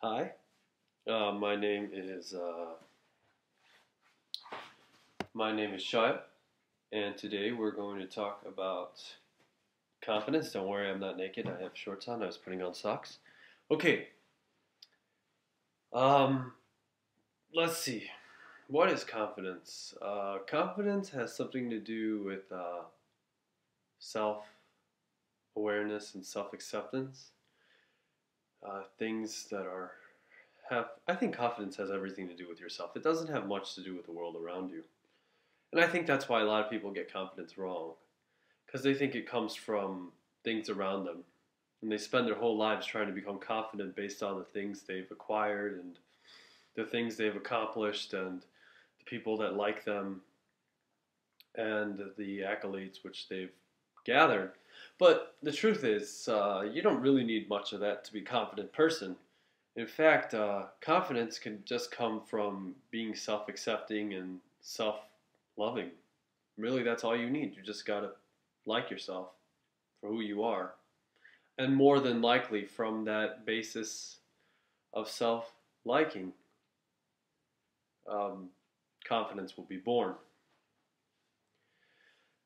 Hi, my name is Shia, and today we're going to talk about confidence. Don't worry, I'm not naked. I have shorts on. I was putting on socks. Okay. Um, let's see. What is confidence? Confidence has something to do with self awareness and self acceptance. Things that are have. I think confidence has everything to do with yourself. It doesn't have much to do with the world around you. And I think that's why a lot of people get confidence wrong, because they think it comes from things around them. And they spend their whole lives trying to become confident based on the things they've acquired and the things they've accomplished and the people that like them and the accolades which they've gathered. But the truth is, you don't really need much of that to be a confident person. In fact, confidence can just come from being self accepting and self loving. Really, that's all you need. You just gotta like yourself for who you are. And more than likely, from that basis of self liking, um, confidence will be born.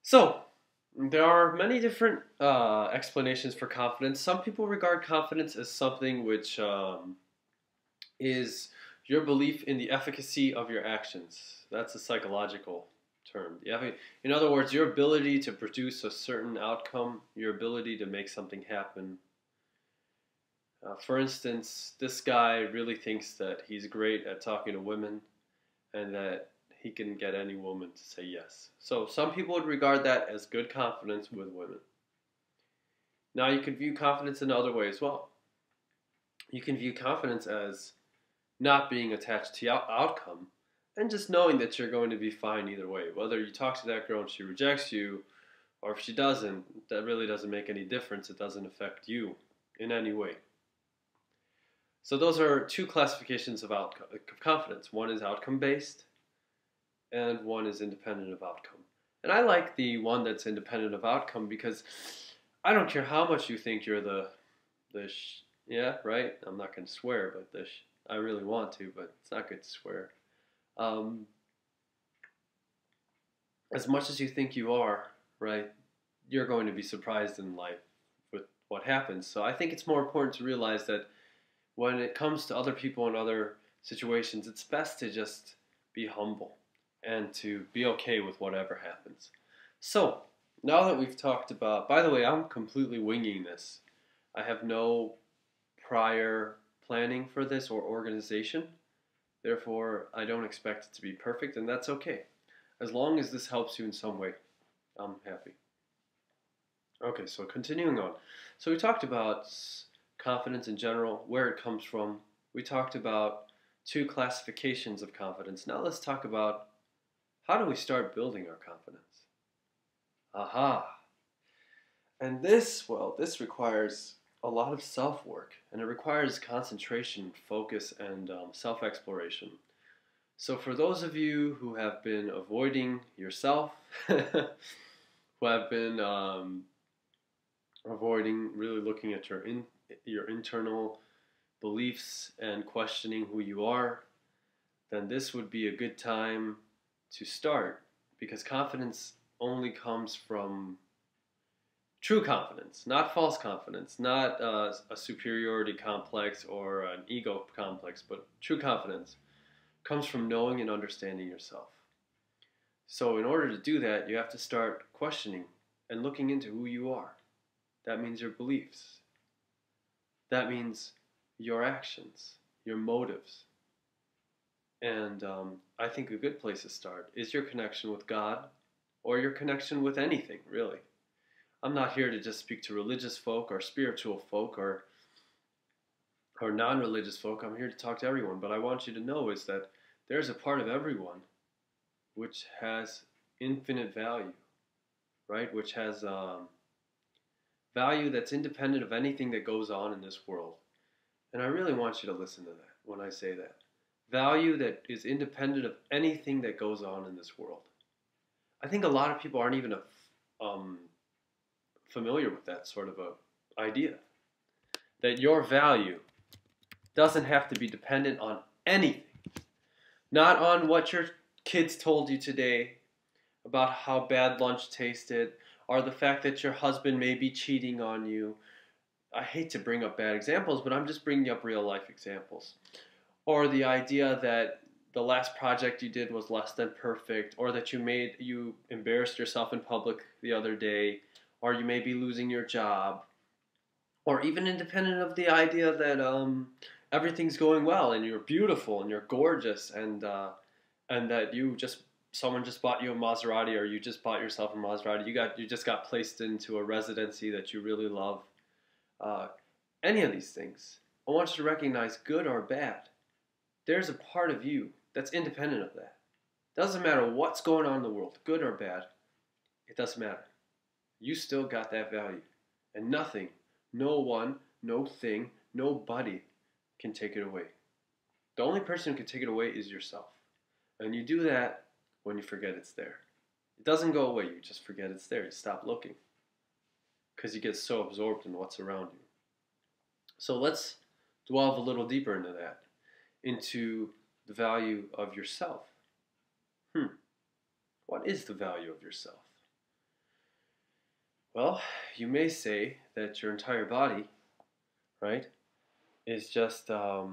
So, there are many different explanations for confidence. Some people regard confidence as something which is your belief in the efficacy of your actions. That's a psychological term. In other words, your ability to produce a certain outcome, your ability to make something happen. For instance, this guy really thinks that he's great at talking to women and that he can get any woman to say yes. So some people would regard that as good confidence with women. Now you can view confidence in another way as well. You can view confidence as not being attached to outcome and just knowing that you're going to be fine either way. Whether you talk to that girl and she rejects you or if she doesn't, that really doesn't make any difference. It doesn't affect you in any way. So those are two classifications of confidence. One is outcome based and one is independent of outcome. And I like the one that's independent of outcome because I don't care how much you think you're yeah, right? I'm not going to swear, but I really want to, but it's not good to swear. Um, as much as you think you are, right, you're going to be surprised in life with what happens. So I think it's more important to realize that when it comes to other people and other situations, it's best to just be humble and to be okay with whatever happens. So, now that we've talked about, by the way, I'm completely winging this. I have no prior planning for this or organization. Therefore, I don't expect it to be perfect, and that's okay. As long as this helps you in some way, I'm happy. Okay, so continuing on. So we talked about confidence in general, where it comes from. We talked about two classifications of confidence. Now let's talk about how do we start building our confidence? Aha. And this requires a lot of self work, and it requires concentration, focus, and self exploration. So, for those of you who have been avoiding yourself, who have been avoiding really looking at your internal beliefs and questioning who you are, then this would be a good time to start, because confidence only comes from true confidence, not false confidence, not a superiority complex or an ego complex, but true confidence comes from knowing and understanding yourself. So, in order to do that, you have to start questioning and looking into who you are. That means your beliefs. That means your actions, your motives. And I think a good place to start is your connection with God or your connection with anything, really. I'm not here to just speak to religious folk or spiritual folk or non-religious folk. I'm here to talk to everyone. But I want you to know is that there's a part of everyone which has infinite value, right? Which has value that's independent of anything that goes on in this world. And I really want you to listen to that when I say that. Value that is independent of anything that goes on in this world. I think a lot of people aren't even familiar with that sort of a idea. That your value doesn't have to be dependent on anything. Not on what your kids told you today about how bad lunch tasted, or the fact that your husband may be cheating on you. I hate to bring up bad examples, but I'm just bringing up real life examples. Or the idea that the last project you did was less than perfect, or that you embarrassed yourself in public the other day, or you may be losing your job, or even independent of the idea that everything's going well and you're beautiful and you're gorgeous and that someone just bought you a Maserati, or you just bought yourself a Maserati. You just got placed into a residency that you really love. Any of these things, I want you to recognize, good or bad, there's a part of you that's independent of that. Doesn't matter what's going on in the world, good or bad, it doesn't matter. You still got that value. And nothing, no one, no thing, nobody can take it away. The only person who can take it away is yourself. And you do that when you forget it's there. It doesn't go away, you just forget it's there. You stop looking because you get so absorbed in what's around you. So let's delve a little deeper into that, into the value of yourself. What is the value of yourself? Well, you may say that your entire body, right, is just a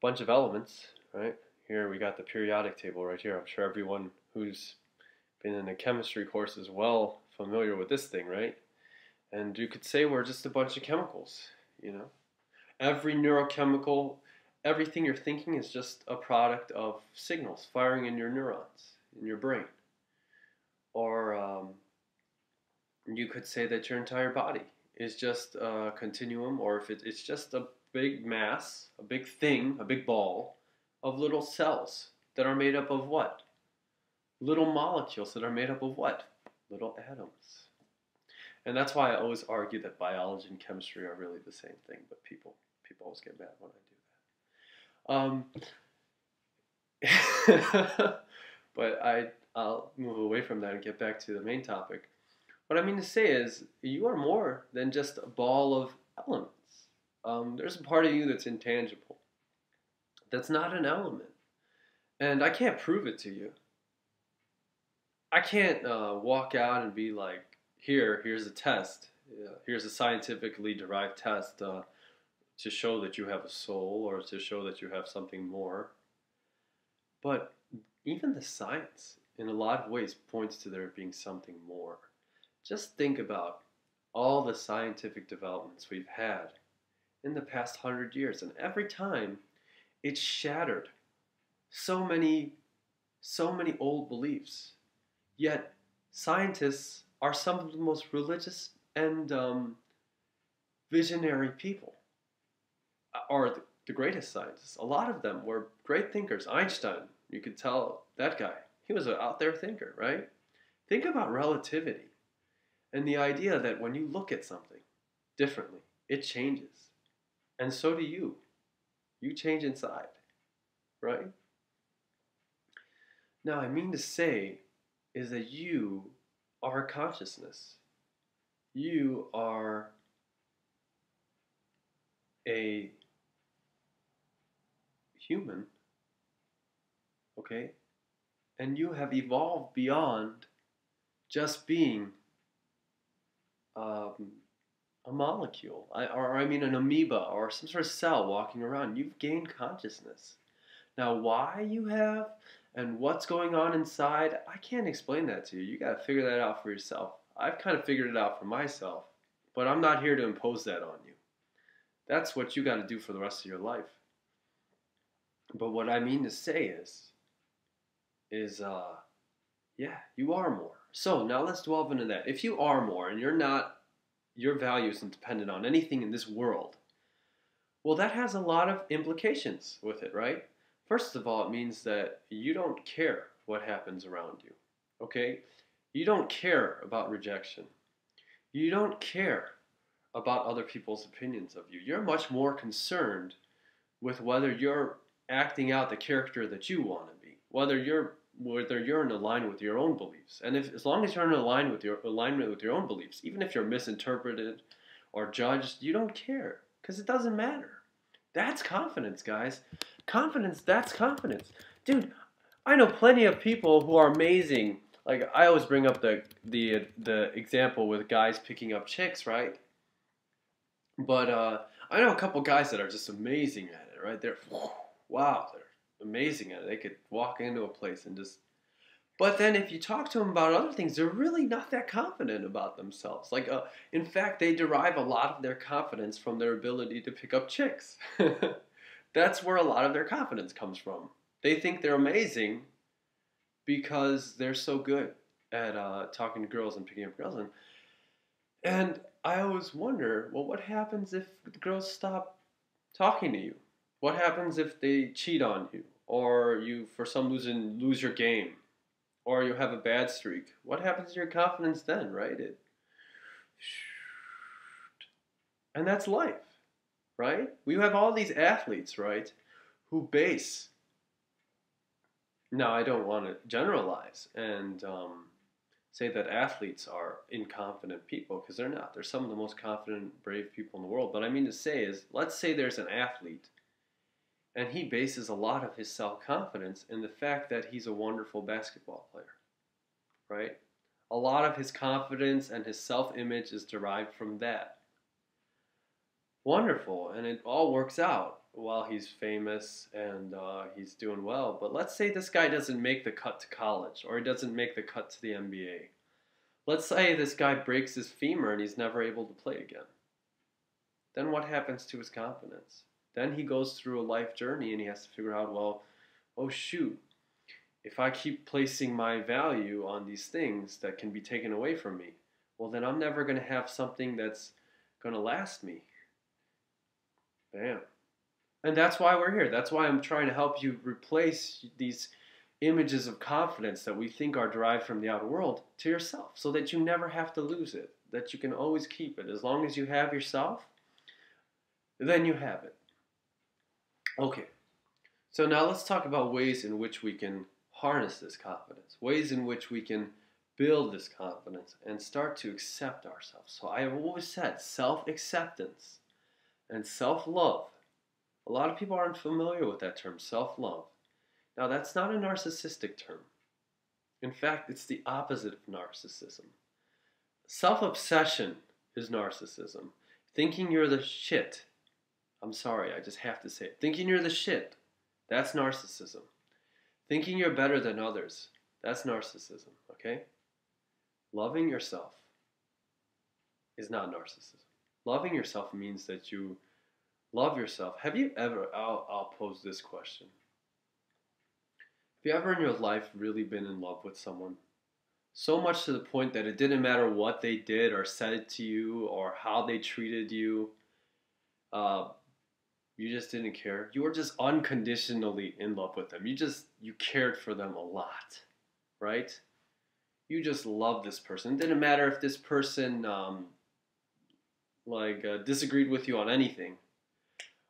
bunch of elements, right? Here we got the periodic table right here. I'm sure everyone who's been in a chemistry course is well familiar with this thing, right? And you could say we're just a bunch of chemicals, you know? Every neurochemical, everything you're thinking is just a product of signals firing in your neurons, in your brain. Or you could say that your entire body is just a continuum, or if it's just a big mass, a big thing, a big ball of little cells that are made up of what? Little molecules that are made up of what? Little atoms. And that's why I always argue that biology and chemistry are really the same thing, but people always get mad when I do that. But I'll move away from that and get back to the main topic. What I mean to say is, you are more than just a ball of elements. There's a part of you that's intangible. That's not an element. And I can't prove it to you. I can't walk out and be like, here's a test. Here's a scientifically derived test to show that you have a soul, or to show that you have something more. But even the science, in a lot of ways, points to there being something more. Just think about all the scientific developments we've had in the past 100 years, and every time it's shattered so many old beliefs. Yet scientists are some of the most religious and visionary people, or the greatest scientists. A lot of them were great thinkers. Einstein, you could tell that guy, he was an out there thinker, right? Think about relativity and the idea that when you look at something differently, it changes. And so do you. You change inside, right? Now, I mean to say is that you are consciousness. You are a human, okay? And you have evolved beyond just being a molecule, an amoeba or some sort of cell walking around. You've gained consciousness. Now, why you have and what's going on inside, I can't explain that to you. You got to figure that out for yourself. I've kind of figured it out for myself, but I'm not here to impose that on you. That's what you got to do for the rest of your life. But what I mean to say is yeah, you are more. So now let's delve into that. If you are more and your value isn't dependent on anything in this world, well, that has a lot of implications with it, right? First of all, it means that you don't care what happens around you, okay? You don't care about rejection. You don't care about other people's opinions of you. You're much more concerned with whether you're acting out the character that you want to be, whether you're in alignment with your own beliefs. And as long as you're in alignment with your own beliefs, even if you're misinterpreted or judged, you don't care, because it doesn't matter. That's confidence, guys. Confidence, that's confidence. Dude, I know plenty of people who are amazing. Like I always bring up the example with guys picking up chicks, right? But I know a couple guys that are just amazing at it, right? They're wow, they're amazing at it. They could walk into a place and just. But then if you talk to them about other things, they're really not that confident about themselves. Like, in fact, they derive a lot of their confidence from their ability to pick up chicks. That's where a lot of their confidence comes from. They think they're amazing because they're so good at talking to girls and picking up girls. And I always wonder, well, what happens if the girls stop talking to you? What happens if they cheat on you? Or you, for some reason, lose your game? Or you have a bad streak? What happens to your confidence then, right? And that's life, right? We have all these athletes, right, who base. Now, I don't want to generalize and say that athletes are incompetent people because they're not. They're some of the most confident, brave people in the world. But I mean to say is, let's say there's an athlete and he bases a lot of his self-confidence in the fact that he's a wonderful basketball player, right? A lot of his confidence and his self-image is derived from that. Wonderful, and it all works out while he's famous and he's doing well. But let's say this guy doesn't make the cut to college or he doesn't make the cut to the NBA. Let's say this guy breaks his femur and he's never able to play again. Then what happens to his confidence? Then he goes through a life journey and he has to figure out, well, oh shoot, if I keep placing my value on these things that can be taken away from me, well then I'm never going to have something that's going to last me. Bam. And that's why we're here. That's why I'm trying to help you replace these images of confidence that we think are derived from the outer world to yourself so that you never have to lose it, that you can always keep it. As long as you have yourself, then you have it. Okay, so now let's talk about ways in which we can harness this confidence, ways in which we can build this confidence and start to accept ourselves. So I have always said self-acceptance and self-love. A lot of people aren't familiar with that term, self-love. Now, that's not a narcissistic term. In fact, it's the opposite of narcissism. Self-obsession is narcissism. Thinking you're the shit. I'm sorry, I just have to say it. Thinking you're the shit. That's narcissism. Thinking you're better than others. That's narcissism, okay? Loving yourself is not narcissism. Loving yourself means that you love yourself. Have you ever, I'll pose this question. Have you ever in your life really been in love with someone? So much to the point that it didn't matter what they did or said to you or how they treated you. You just didn't care. You were just unconditionally in love with them. You cared for them a lot, right? You just loved this person. It didn't matter if this person disagreed with you on anything,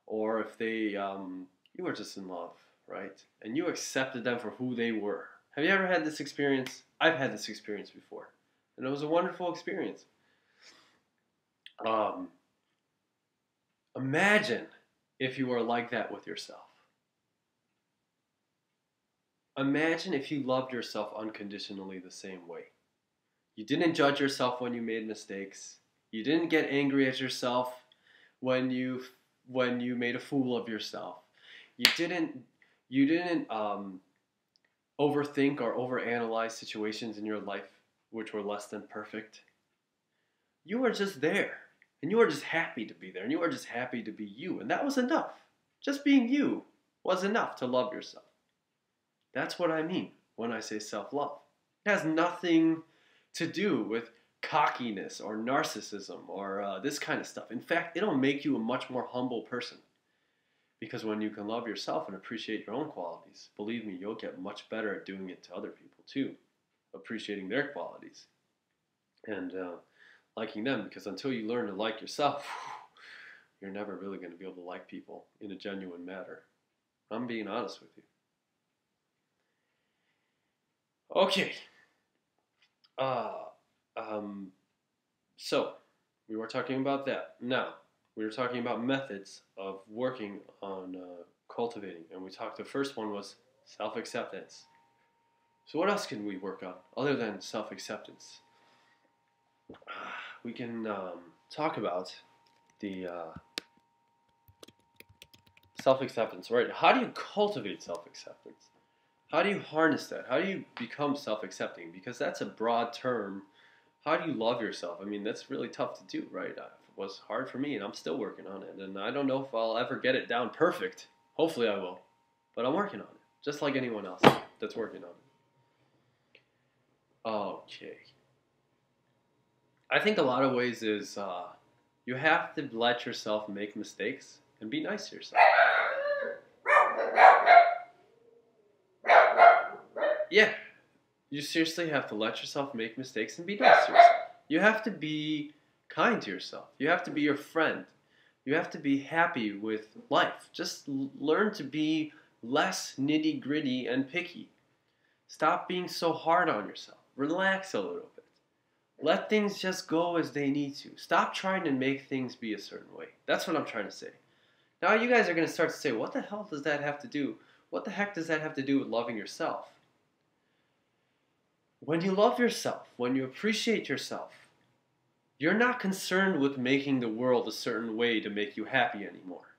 or if they you were just in love, right? And you accepted them for who they were. Have you ever had this experience? I've had this experience before, and it was a wonderful experience. Imagine if you were like that with yourself. Imagine if you loved yourself unconditionally the same way. You didn't judge yourself when you made mistakes. You didn't get angry at yourself when you made a fool of yourself. You didn't overthink or overanalyze situations in your life which were less than perfect. You were just there. And you were just happy to be there. And you were just happy to be you. And that was enough. Just being you was enough to love yourself. That's what I mean when I say self-love. It has nothing to do with cockiness or narcissism or this kind of stuff. In fact, it'll make you a much more humble person. Because when you can love yourself and appreciate your own qualities, believe me, you'll get much better at doing it to other people too. Appreciating their qualities. And liking them, because until you learn to like yourself, you're never really going to be able to like people in a genuine manner. I'm being honest with you. Okay. So, we were talking about that. Now, We were talking about methods of working on cultivating, and we talked. The first one was self-acceptance. So what else can we work on other than self-acceptance? We can talk about the self-acceptance, right? How do you cultivate self-acceptance? How do you harness that? How do you become self-accepting? Because that's a broad term. How do you love yourself? I mean, that's really tough to do, right? It was hard for me, and I'm still working on it. And I don't know if I'll ever get it down perfect. Hopefully I will. But I'm working on it, just like anyone else that's working on it. Okay. I think a lot of ways is you have to let yourself make mistakes and be nice to yourself. Yeah, you seriously have to let yourself make mistakes and be nice to yourself. You have to be kind to yourself. You have to be your friend. You have to be happy with life. Just learn to be less nitty-gritty and picky. Stop being so hard on yourself. Relax a little bit. Let things just go as they need to. Stop trying to make things be a certain way. That's what I'm trying to say. Now you guys are going to start to say, what the hell does that have to do? What the heck does that have to do with loving yourself? When you love yourself, when you appreciate yourself, you're not concerned with making the world a certain way to make you happy anymore.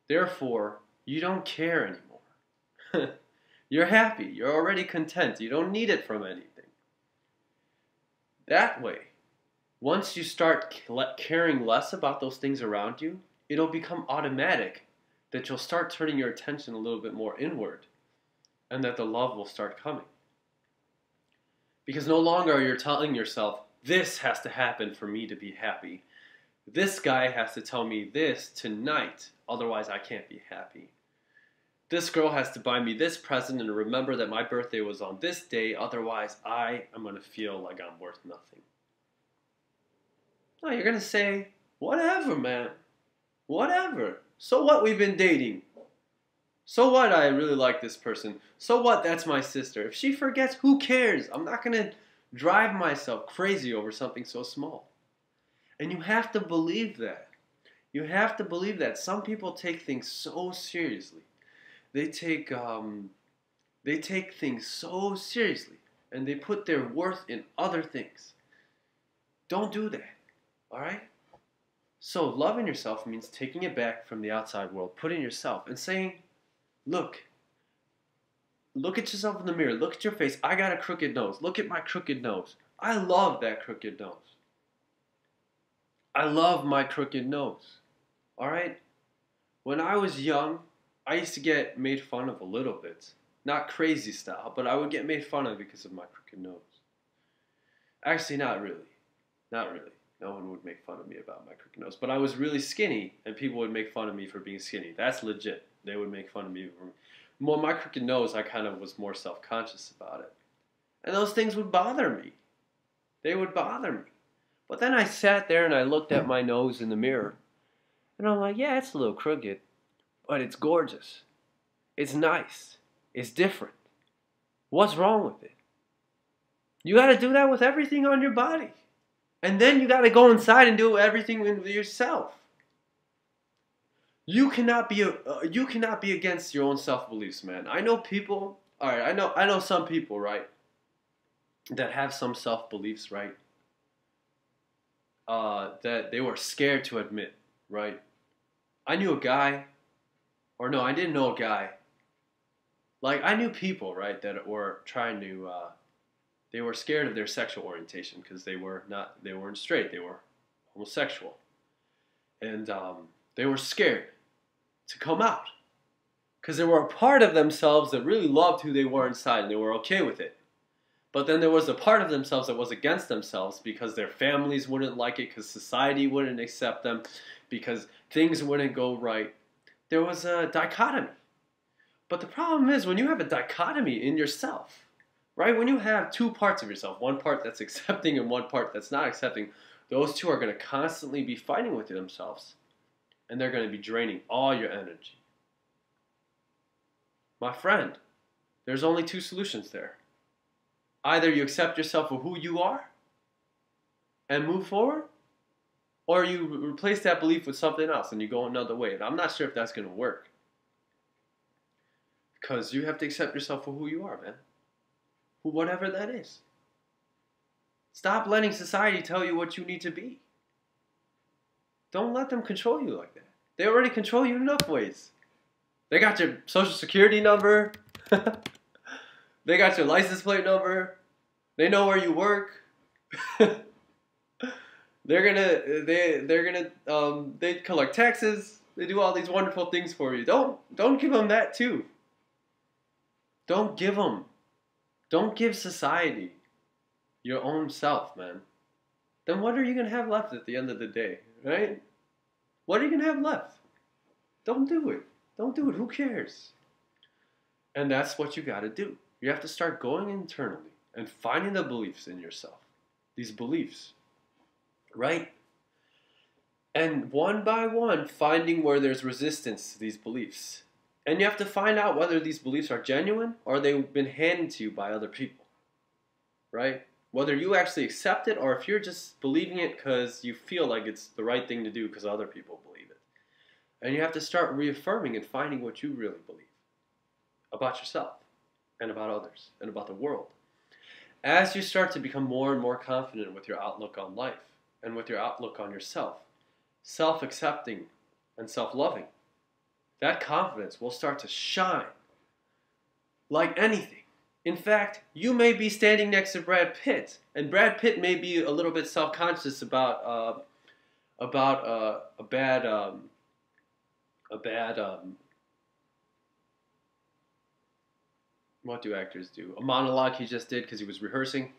Therefore, you don't care anymore. You're happy. You're already content. You don't need it from anything. That way, once you start caring less about those things around you, it'll become automatic that you'll start turning your attention a little bit more inward, and that the love will start coming. Because no longer are you telling yourself, this has to happen for me to be happy. This guy has to tell me this tonight, otherwise I can't be happy. This girl has to buy me this present and remember that my birthday was on this day, otherwise I am going to feel like I'm worth nothing. No, you're going to say, whatever, man. Whatever. So what, we've been dating? So what, I really like this person. So what, that's my sister. If she forgets, who cares? I'm not going to drive myself crazy over something so small. And you have to believe that. You have to believe that. Some people take things so seriously. They take things so seriously. And they put their worth in other things. Don't do that. Alright? So loving yourself means taking it back from the outside world, putting yourself and saying, look at yourself in the mirror. Look at your face. I got a crooked nose. Look at my crooked nose. I love that crooked nose. I love my crooked nose. Alright? When I was young, I used to get made fun of a little bit. Not crazy style, but I would get made fun of because of my crooked nose. Actually, not really. Not really. No one would make fun of me about my crooked nose. But I was really skinny, and people would make fun of me for being skinny. That's legit. They would make fun of me for more my crooked nose. I kind of was more self-conscious about it. And those things would bother me. They would bother me. But then I sat there and I looked at my nose in the mirror. And I'm like, yeah, it's a little crooked. But it's gorgeous. It's nice. It's different. What's wrong with it? You got to do that with everything on your body. And then you got to go inside and do everything with yourself. You cannot be against your own self-beliefs, man. I know people, all right, I know some people, right, that have some self-beliefs, right, that they were scared to admit, right? I knew a guy, or no, I didn't know a guy. Like, I knew people, right, that were trying to, they were scared of their sexual orientation because they weren't straight, they were homosexual. And they were scared to come out because they were a part of themselves that really loved who they were inside and they were okay with it. But then there was a part of themselves that was against themselves because their families wouldn't like it, because society wouldn't accept them, because things wouldn't go right. There was a dichotomy. But the problem is when you have a dichotomy in yourself, right? When you have two parts of yourself, one part that's accepting and one part that's not accepting, those two are going to constantly be fighting with themselves. And they're going to be draining all your energy. My friend, there's only two solutions there. Either you accept yourself for who you are and move forward, Or you replace that belief with something else and you go another way. And I'm not sure if that's going to work. Because you have to accept yourself for who you are, man. Whatever that is. Stop letting society tell you what you need to be. Don't let them control you like that. They already control you in enough ways. They got your social security number. They got your license plate number. They know where you work. They collect taxes. They do all these wonderful things for you. Don't give them that too. Don't give them. Don't give society your own self, man. Then what are you going to have left at the end of the day, right? What are you going to have left? Don't do it. Don't do it. Who cares? And that's what you got to do. You have to start going internally and finding the beliefs in yourself. These beliefs, right? And one by one, finding where there's resistance to these beliefs. And you have to find out whether these beliefs are genuine or they've been handed to you by other people, right? Whether you actually accept it or if you're just believing it because you feel like it's the right thing to do because other people believe it. And you have to start reaffirming and finding what you really believe about yourself and about others and about the world. As you start to become more and more confident with your outlook on life and with your outlook on yourself, self-accepting and self-loving, that confidence will start to shine like anything. In fact, you may be standing next to Brad Pitt, and Brad Pitt may be a little bit self-conscious about a bad what do actors do? A monologue he just did because he was rehearsing.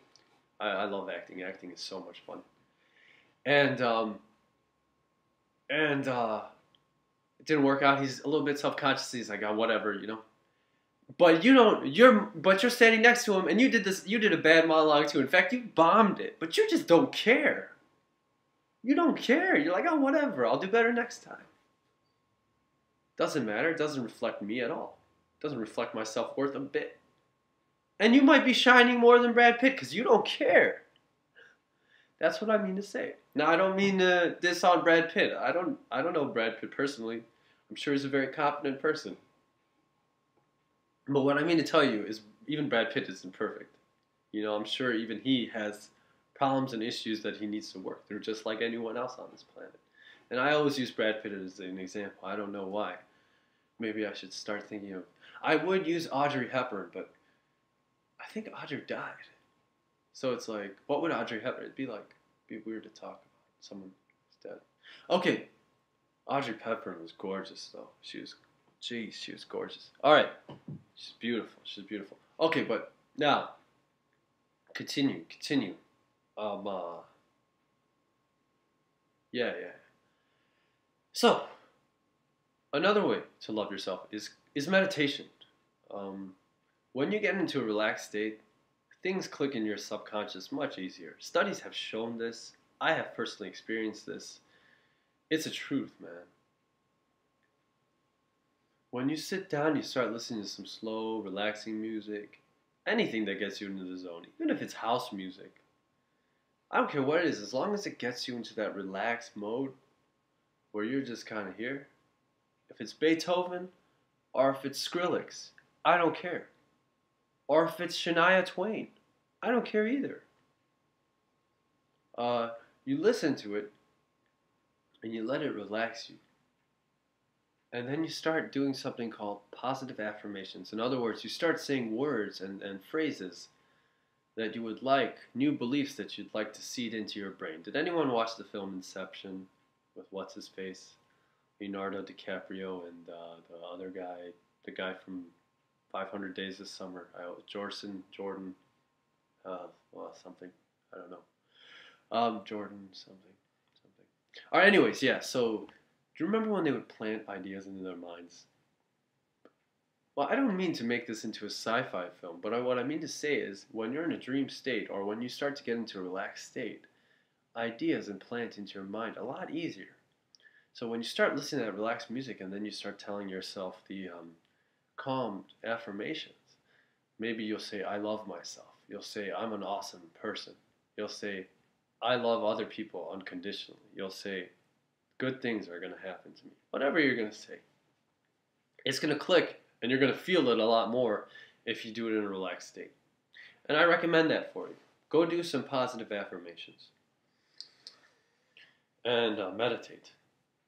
I love acting. Acting is so much fun. And it didn't work out. He's a little bit self-conscious. He's like, oh, whatever, you know. But you're standing next to him and you did a bad monologue too. In fact, you bombed it, but you just don't care. You don't care. You're like, oh, whatever, I'll do better next time. Doesn't matter. It doesn't reflect me at all. It doesn't reflect my self-worth a bit. And you might be shining more than Brad Pitt because you don't care. That's what I mean to say. Now, I don't mean to diss on Brad Pitt. I don't know Brad Pitt personally. I'm sure he's a very competent person. But what I mean to tell you is even Brad Pitt isn't perfect. You know, I'm sure even he has problems and issues that he needs to work through, just like anyone else on this planet. And I always use Brad Pitt as an example. I don't know why. Maybe I should start thinking of... I would use Audrey Hepburn, but I think Audrey died. So it's like, what would Audrey Hepburn... It'd be weird to talk about someone who's dead. Okay, Audrey Hepburn was gorgeous, though. She was gorgeous. All right. She's beautiful. Okay, but now, continue. Yeah. So, another way to love yourself is meditation. When you get into a relaxed state, things click in your subconscious much easier. Studies have shown this. I have personally experienced this. It's a truth, man. When you sit down, you start listening to some slow, relaxing music. Anything that gets you into the zone. Even if it's house music. I don't care what it is. As long as it gets you into that relaxed mode where you're just kind of here. If it's Beethoven or if it's Skrillex, I don't care. Or if it's Shania Twain, I don't care either. You listen to it and you let it relax you. And then you start doing something called positive affirmations. In other words, you start saying words and phrases that you would like, new beliefs that you'd like to seed into your brain. Did anyone watch the film Inception with what's-his-face? Leonardo DiCaprio and the other guy, the guy from 500 Days of Summer. Jordan, something. I don't know. Jordan, something. All right, anyways, yeah, so... Do you remember when they would plant ideas into their minds? Well, I don't mean to make this into a sci-fi film, but what I mean to say is when you're in a dream state or when you start to get into a relaxed state, ideas implant into your mind a lot easier. So when you start listening to that relaxed music and then you start telling yourself the calm affirmations, maybe you'll say, I love myself. You'll say, I'm an awesome person. You'll say, I love other people unconditionally. You'll say, good things are going to happen to me. Whatever you're going to say. It's going to click, and you're going to feel it a lot more if you do it in a relaxed state. And I recommend that for you. Go do some positive affirmations. And meditate.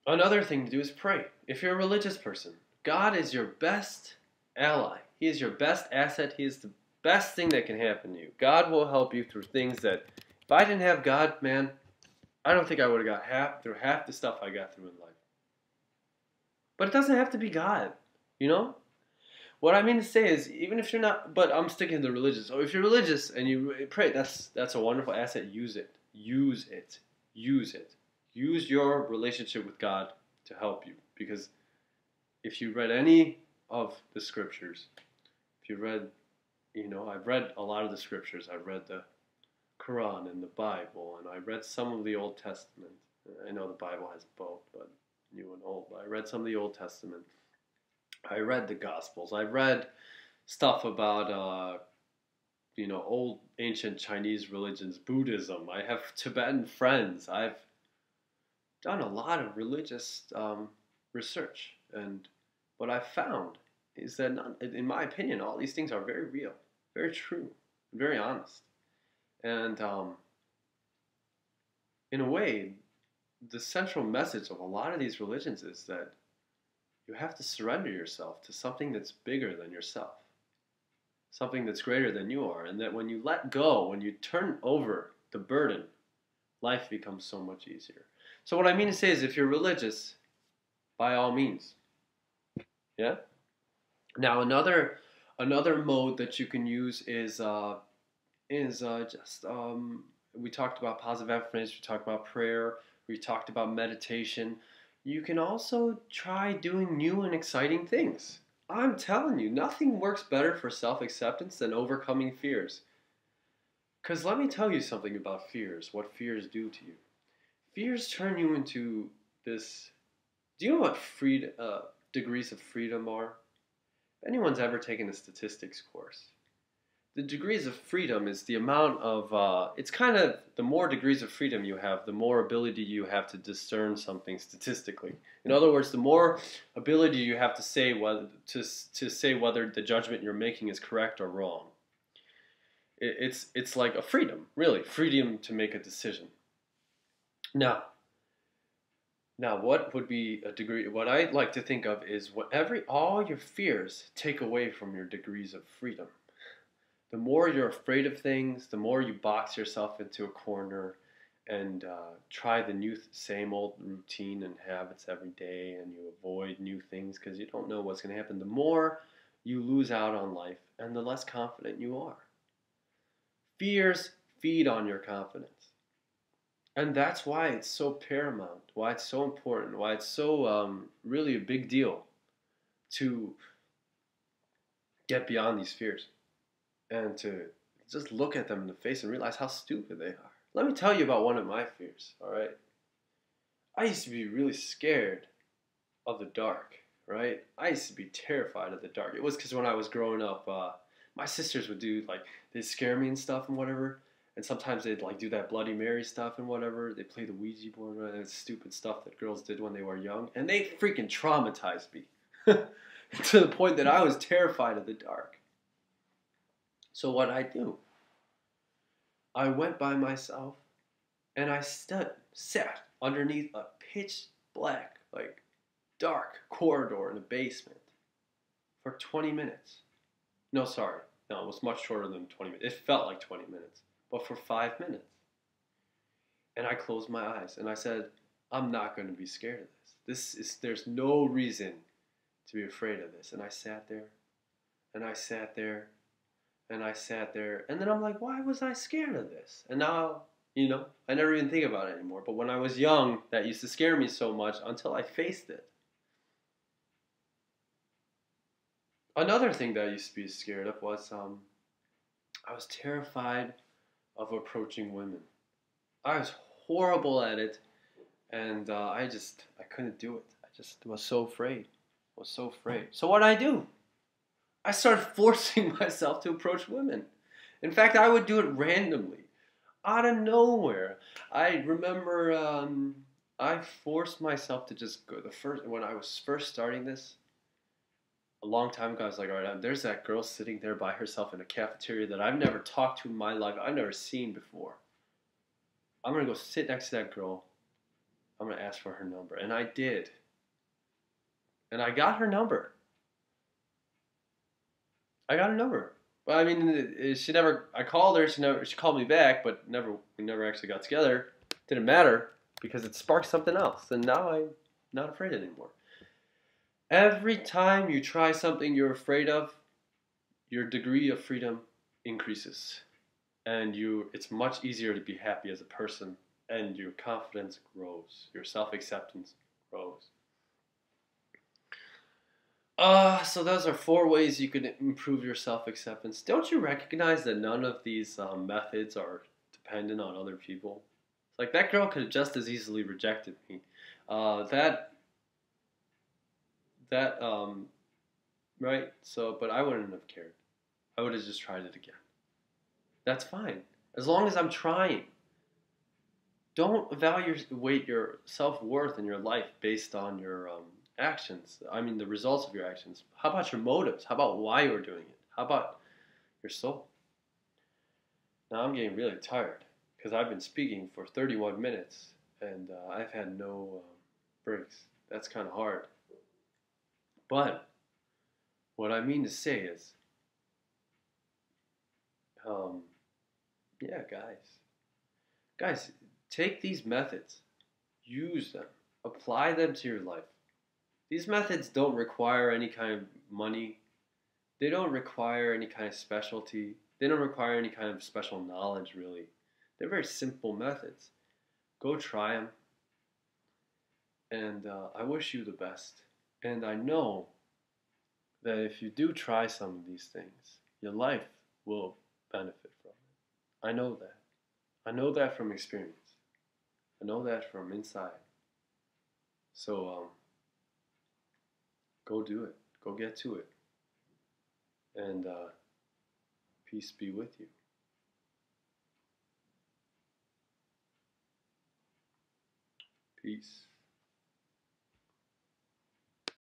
Another thing to do is pray. If you're a religious person, God is your best ally. He is your best asset. He is the best thing that can happen to you. God will help you through things that, if I didn't have God, man, I don't think I would have got through half the stuff I got through in life. But it doesn't have to be God, you know? What I mean to say is, even if you're not, but I'm sticking to the religious. So if you're religious and you pray, that's a wonderful asset. Use it. Use it. Use it. Use your relationship with God to help you. Because if you read any of the scriptures, if you read, I've read a lot of the scriptures. I've read the Quran and the Bible, and I read some of the Old Testament. I know the Bible has both, but New and Old. But I read some of the Old Testament. I read the Gospels. I read stuff about, old ancient Chinese religions, Buddhism. I have Tibetan friends. I've done a lot of religious research. And what I've found is that, in my opinion, all these things are very real, very true, very honest. And in a way, the central message of a lot of these religions is that you have to surrender yourself to something that's bigger than yourself, something that's greater than you are, and that when you let go, when you turn over the burden, life becomes so much easier. So what I mean to say is, if you're religious, by all means, yeah. Now another mode that you can use is we talked about positive affirmations, we talked about prayer, we talked about meditation. You can also try doing new and exciting things. I'm telling you, nothing works better for self-acceptance than overcoming fears. Because let me tell you something about fears, what fears do to you. Fears turn you into this... Do you know what degrees of freedom are? If anyone's ever taken a statistics course, the degrees of freedom is the amount of, it's kind of, the more degrees of freedom you have, the more ability you have to discern something statistically. In other words, the more ability you have to say whether the judgment you're making is correct or wrong. It's like a freedom, really, freedom to make a decision. Now, what would be a degree? What I like to think of is all your fears take away from your degrees of freedom. The more you're afraid of things, the more you box yourself into a corner and try the same old routine and habits every day, and you avoid new things because you don't know what's going to happen, the more you lose out on life and the less confident you are. Fears feed on your confidence. And that's why it's so paramount, why it's so important, why it's so really a big deal to get beyond these fears. And to just look at them in the face and realize how stupid they are. Let me tell you about one of my fears, all right? I used to be really scared of the dark, right? I used to be terrified of the dark. It was because when I was growing up, my sisters would do, they'd scare me and stuff and whatever. And sometimes they'd, do that Bloody Mary stuff and whatever. They'd play the Ouija board and that stupid stuff that girls did when they were young. And they freaking traumatized me to the point that I was terrified of the dark. So what I do, I went by myself and I sat underneath a pitch black, dark corridor in the basement for 20 minutes. No, sorry. No, it was much shorter than 20 minutes. It felt like 20 minutes, but for 5 minutes. And I closed my eyes and I said, I'm not going to be scared of this. There's no reason to be afraid of this. And I sat there and I sat there. And I sat there, and then I'm like, why was I scared of this? And now, I never even think about it anymore. But when I was young, that used to scare me so much until I faced it. Another thing that I used to be scared of was I was terrified of approaching women. I was horrible at it, and I couldn't do it. I just was so afraid. So what did I do? I started forcing myself to approach women. In fact, I would do it randomly. out of nowhere. I remember I forced myself to just go the first when I was first starting this a long time ago. I was like, all right, there's that girl sitting there by herself in a cafeteria that I've never talked to in my life. I've never seen before. I'm gonna go sit next to that girl. I'm gonna ask for her number, and I did, and I got her number. I got her number. But I mean, she never. I called her. She never. She called me back, but never. We never actually got together. Didn't matter because it sparked something else, and now I'm not afraid anymore. Every time you try something you're afraid of, your degree of freedom increases, and it's much easier to be happy as a person, and your confidence grows, your self acceptance grows. So those are 4 ways you can improve your self-acceptance. Don't you recognize that none of these methods are dependent on other people? Like that girl could have just as easily rejected me. That that right. So, but I wouldn't have cared. I would have just tried it again. That's fine as long as I'm trying. Don't evaluate your self-worth in your life based on your actions. I mean, the results of your actions. How about your motives? How about why you're doing it? How about your soul? Now I'm getting really tired because I've been speaking for 31 minutes and I've had no breaks. That's kind of hard. But what I mean to say is, um, yeah, guys, take these methods, use them, apply them to your life. These methods don't require any kind of money. They don't require any kind of specialty. They don't require any kind of special knowledge, really. They're very simple methods. Go try them, and I wish you the best. And I know that if you do try some of these things, your life will benefit from it. I know that. I know that from experience. I know that from inside. So go do it. Go get to it. And peace be with you. Peace.